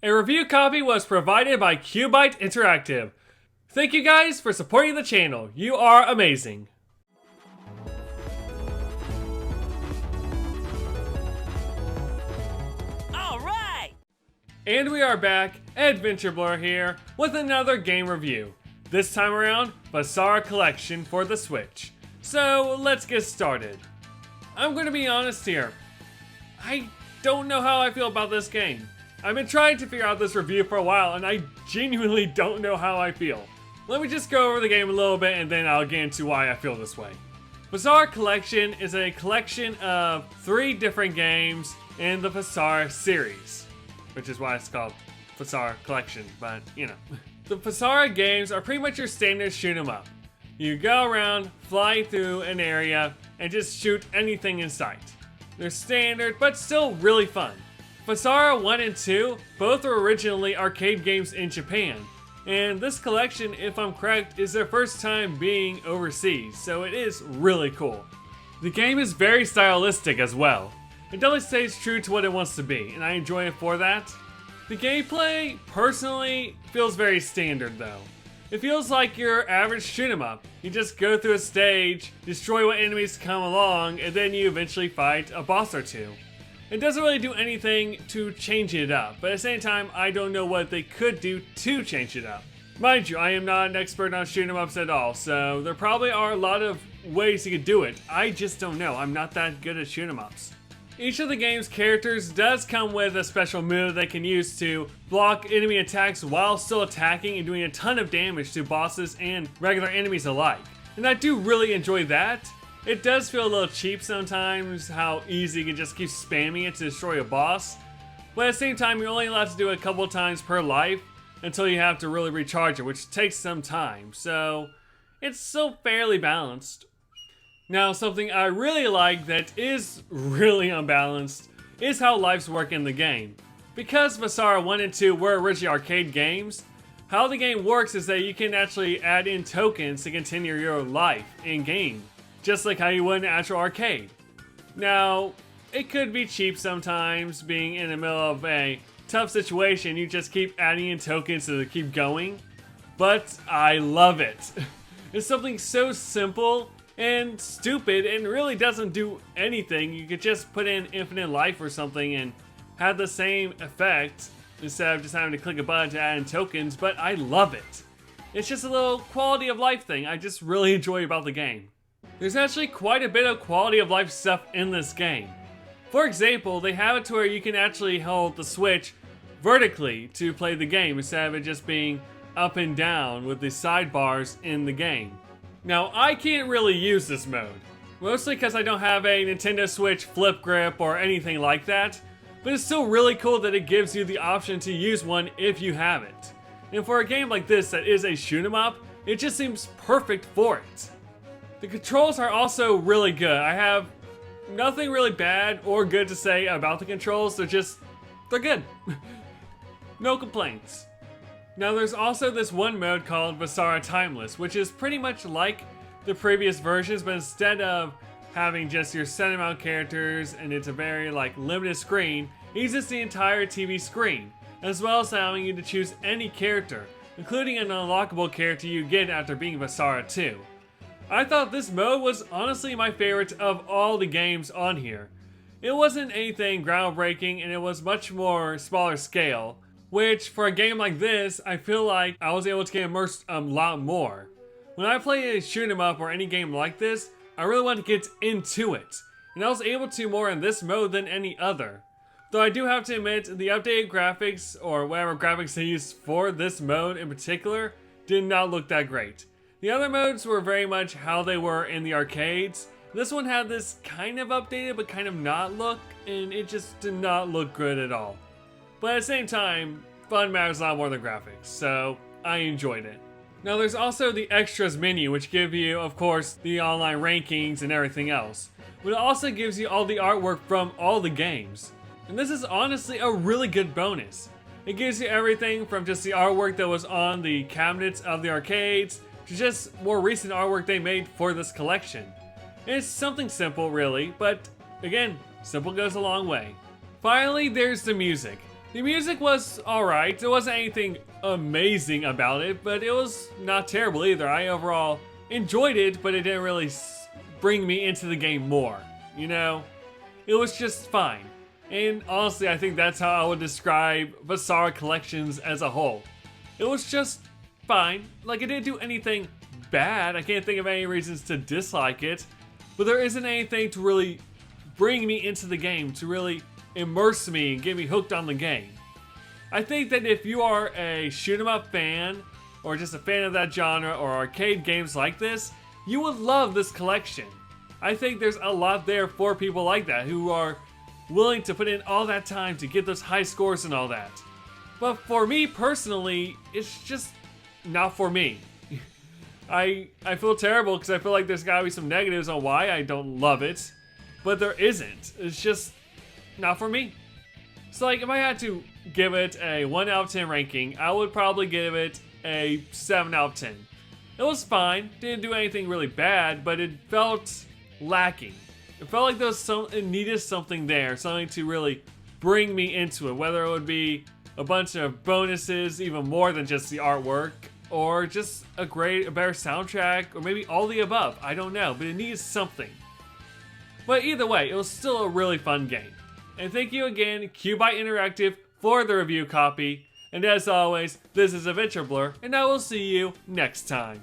A review copy was provided by Cubite Interactive. Thank you guys for supporting the channel. You are amazing. Alright! And we are back, AdventureBlur here, with another game review. This time around, Vasara Collection for the Switch. So let's get started. I'm going to be honest here. I don't know how I feel about this game. I've been trying to figure out this review for a while and I genuinely don't know how I feel. Let me just go over the game a little bit and then I'll get into why I feel this way. Vasara Collection is a collection of 3 different games in the Vasara series, which is why it's called Vasara Collection, but you know. The Vasara games are pretty much your standard shoot 'em up. You go around, fly through an area, and just shoot anything in sight. They're standard, but still really fun. Vasara 1 and 2 both were originally arcade games in Japan, and this collection, if I'm correct, is their first time being overseas, so it is really cool. The game is very stylistic as well. It definitely stays true to what it wants to be, and I enjoy it for that. The gameplay, personally, feels very standard though. It feels like your average shoot 'em up. You just go through a stage, destroy what enemies come along, and then you eventually fight a boss or two. It doesn't really do anything to change it up, but at the same time, I don't know what they could do to change it up. Mind you, I am not an expert on shoot 'em ups at all, so there probably are a lot of ways you could do it. I just don't know. I'm not that good at shoot 'em ups. Each of the game's characters does come with a special move they can use to block enemy attacks while still attacking and doing a ton of damage to bosses and regular enemies alike. And I do really enjoy that. It does feel a little cheap sometimes how easy you can just keep spamming it to destroy a boss. But at the same time, you're only allowed to do it a couple times per life until you have to really recharge it, which takes some time. So it's still fairly balanced. Now, something I really like that is really unbalanced is how lives work in the game. Because Vasara 1 and 2 were originally arcade games, how the game works is that you can actually add in tokens to continue your life in-game, just like how you would in an actual arcade. Now, it could be cheap sometimes, being in the middle of a tough situation, you just keep adding in tokens to keep going, but I love it. It's something so simple and stupid and really doesn't do anything. You could just put in infinite life or something and have the same effect instead of just having to click a button to add in tokens, but I love it. It's just a little quality of life thing I just really enjoy about the game. There's actually quite a bit of quality of life stuff in this game. For example, they have it to where you can actually hold the Switch vertically to play the game instead of it just being up and down with the sidebars in the game. Now, I can't really use this mode, mostly because I don't have a Nintendo Switch flip grip or anything like that, but it's still really cool that it gives you the option to use one if you have it. And for a game like this that is a shoot 'em up, it just seems perfect for it. The controls are also really good. I have nothing really bad or good to say about the controls, they're good. No complaints. Now there's also this one mode called Vasara Timeless, which is pretty much like the previous versions, but instead of having just your set amount characters and it's a very limited screen, it uses the entire TV screen, as well as allowing you to choose any character, including an unlockable character you get after being Vasara 2. I thought this mode was honestly my favorite of all the games on here. It wasn't anything groundbreaking and it was much more smaller scale, which, for a game like this, I feel like I was able to get immersed a lot more. When I play a shoot 'em up or any game like this, I really want to get into it, and I was able to more in this mode than any other. Though I do have to admit, the updated graphics, or whatever graphics they used for this mode in particular, did not look that great. The other modes were very much how they were in the arcades. This one had this kind of updated but kind of not look, and it just did not look good at all. But at the same time, fun matters a lot more than graphics, so I enjoyed it. Now there's also the extras menu, which give you, of course, the online rankings and everything else. But it also gives you all the artwork from all the games. And this is honestly a really good bonus. It gives you everything from just the artwork that was on the cabinets of the arcades, to just more recent artwork they made for this collection. And it's something simple really, but again, simple goes a long way. Finally, there's the music. The music was alright. There wasn't anything amazing about it, but it was not terrible either. I overall enjoyed it, but it didn't really bring me into the game more. You know? It was just fine. And honestly, I think that's how I would describe Vasara Collections as a whole. It was just fine. Like, it didn't do anything bad. I can't think of any reasons to dislike it. But there isn't anything to really bring me into the game, to really immerse me and get me hooked on the game. I think that if you are a shoot 'em up fan, or just a fan of that genre, or arcade games like this, you would love this collection. I think there's a lot there for people like that, who are willing to put in all that time to get those high scores and all that. But for me personally, it's just not for me. I feel terrible because I feel like there's gotta be some negatives on why I don't love it, but there isn't. It's just not for me. So like, if I had to give it a 1 out of 10 ranking, I would probably give it a 7 out of 10. It was fine, didn't do anything really bad, but it felt lacking. It felt like it needed something there, something to really bring me into it, whether it would be a bunch of bonuses, even more than just the artwork, or just a better soundtrack, or maybe all the above. I don't know, but it needs something. But either way, it was still a really fun game. And thank you again, Cubite Interactive, for the review copy. And as always, this is AdventureBlur, and I will see you next time.